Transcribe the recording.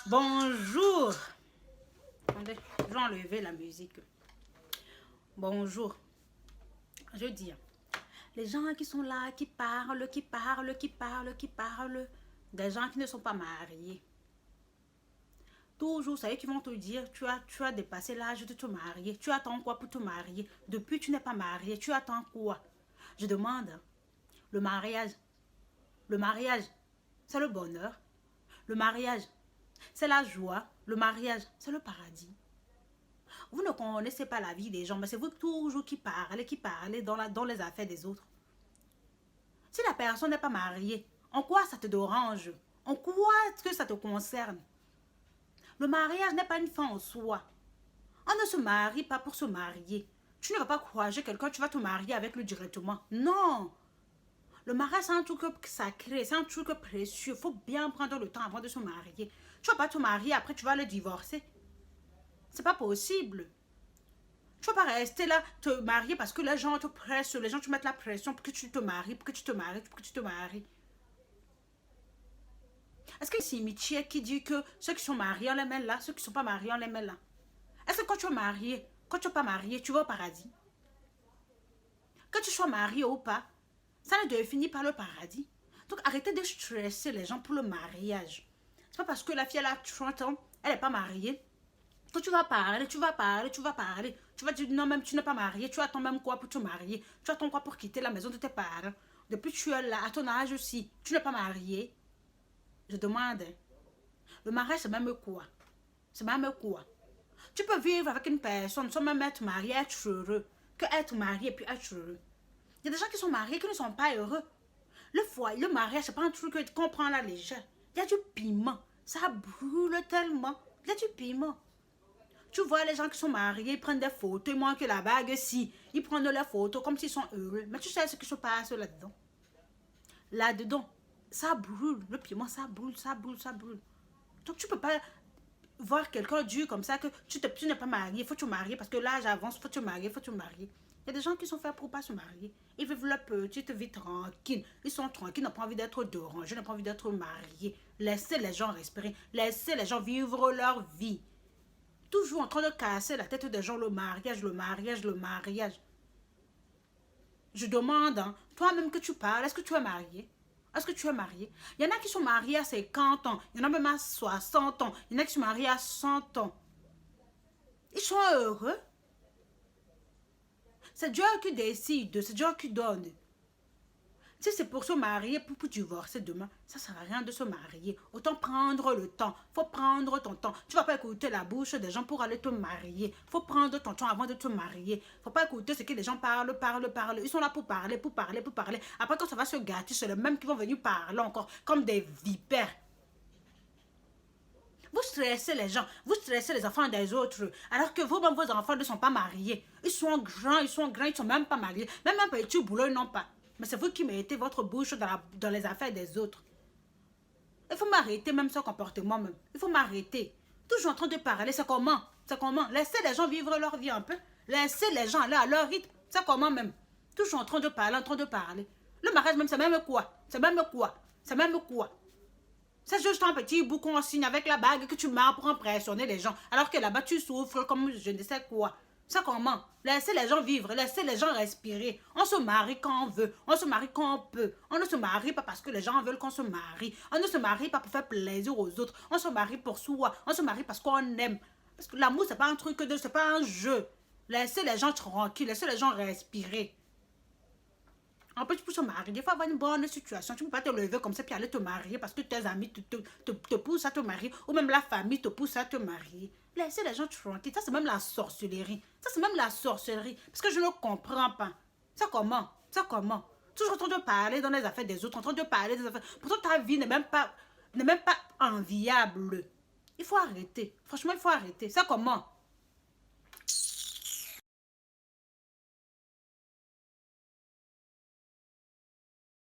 Bonjour. Attendez, je vais enlever la musique. Bonjour. Je dis, les gens qui sont là, qui parlent, des gens qui ne sont pas mariés. Toujours, c'est eux qui vont te dire, tu as dépassé l'âge de te marier. Tu attends quoi pour te marier? Depuis, tu n'es pas marié. Tu attends quoi? Je demande, le mariage, c'est le bonheur. Le mariage, c'est la joie. Le mariage, c'est le paradis. Vous ne connaissez pas la vie des gens, mais c'est vous toujours qui parlez dans les affaires des autres. Si la personne n'est pas mariée, en quoi ça te dérange? En quoi est-ce que ça te concerne? Le mariage n'est pas une fin en soi. On ne se marie pas pour se marier. Tu ne vas pas croiser quelqu'un, tu vas te marier avec lui directement. Non! Le mariage, c'est un truc sacré, c'est un truc précieux. Il faut bien prendre le temps avant de se marier. Tu ne vas pas te marier, après tu vas le divorcer. C'est pas possible. Tu ne vas pas rester là, te marier parce que les gens te pressent, les gens te mettent la pression pour que tu te maries, pour que tu te maries, pour que tu te maries. Est-ce qu'il y a un cimetière qui dit que ceux qui sont mariés, on les met là, ceux qui ne sont pas mariés, on les met là? Est-ce que quand tu es marié, quand tu n'es pas marié, tu vas au paradis? Que tu sois marié ou pas, ça ne définit pas le paradis. Donc arrêtez de stresser les gens pour le mariage. C'est pas parce que la fille elle a 30 ans, elle n'est pas mariée, que tu vas parler. Tu vas dire non, même tu n'es pas marié, tu attends même quoi pour te marier? Tu attends quoi pour quitter la maison de tes parents? Depuis que tu es là, à ton âge aussi, tu n'es pas marié. Je demande, le mariage c'est même quoi? C'est même quoi? Tu peux vivre avec une personne sans même être marié, être heureux, que être marié et puis être heureux. Il y a des gens qui sont mariés qui ne sont pas heureux. Le foyer, le mariage, c'est pas un truc qu'on prend à la légère. Il y a du piment. Ça brûle tellement. Il y a du piment. Tu vois les gens qui sont mariés, ils prennent des photos, ils manquent la bague, si. Ils prennent leurs photos comme s'ils sont heureux. Mais tu sais ce qui se passe là-dedans. Là-dedans, ça brûle. Le piment, ça brûle, ça brûle, ça brûle. Donc tu peux pas voir quelqu'un dur comme ça que tu n'es pas marié, il faut te marier parce que l'âge avance, il faut te marier, il faut te marier. Il y a des gens qui sont faits pour ne pas se marier. Ils vivent leur petite vie tranquille. Ils sont tranquilles, ils n'ont pas envie d'être dérangés, ils n'ont pas envie d'être mariés. Laissez les gens respirer, laissez les gens vivre leur vie. Toujours en train de casser la tête des gens, le mariage, le mariage, le mariage. Je demande, hein, toi-même que tu parles, est-ce que tu es marié? Est-ce que tu es marié? Il y en a qui sont mariés à 50 ans, il y en a même à 60 ans, il y en a qui sont mariés à 100 ans. Ils sont heureux. C'est Dieu qui décide, c'est Dieu qui donne. Si c'est pour se marier, pour divorcer demain, ça ne sert à rien de se marier. Autant prendre le temps. Il faut prendre ton temps. Tu ne vas pas écouter la bouche des gens pour aller te marier. Il faut prendre ton temps avant de te marier. Il ne faut pas écouter ce que les gens parlent. Ils sont là pour parler. Après, quand ça va se gâter, c'est les mêmes qui vont venir parler encore, comme des vipères. Vous stressez les gens, vous stressez les enfants des autres, alors que vous-même, vos enfants ne sont pas mariés. Ils sont grands, ils sont même pas mariés. Même un petit boulot, ils n'ont pas. Mais c'est vous qui mettez votre bouche dans les affaires des autres. Il faut m'arrêter même ce comportement même. Il faut m'arrêter. Toujours en train de parler, c'est comment? C'est comment? Laissez les gens vivre leur vie un peu. Laissez les gens là à leur rythme. C'est comment même? Toujours en train de parler, en train de parler. Le mariage même, c'est même quoi? C'est même quoi? C'est même quoi? C'est juste un petit boucon en signe avec la bague que tu mets pour impressionner les gens. Alors que là-bas, tu souffres comme je ne sais quoi. Ça comment? Laissez les gens vivre, laissez les gens respirer. On se marie quand on veut, on se marie quand on peut. On ne se marie pas parce que les gens veulent qu'on se marie. On ne se marie pas pour faire plaisir aux autres. On se marie pour soi. On se marie parce qu'on aime. Parce que l'amour, c'est pas un truc c'est pas un jeu. Laissez les gens tranquilles, laissez les gens respirer. En plus, pour se marier, il faut avoir une bonne situation. Tu ne peux pas te lever comme ça puis aller te marier parce que tes amis te poussent à te marier ou même la famille te pousse à te marier. Laissez les gens tranquilles. Ça, c'est même la sorcellerie. Ça, c'est même la sorcellerie. Parce que je ne comprends pas. Ça comment? Ça comment? Toujours en train de parler dans les affaires des autres, en train de parler des affaires. Pourtant, ta vie n'est même pas enviable. Il faut arrêter. Franchement, il faut arrêter. Ça comment?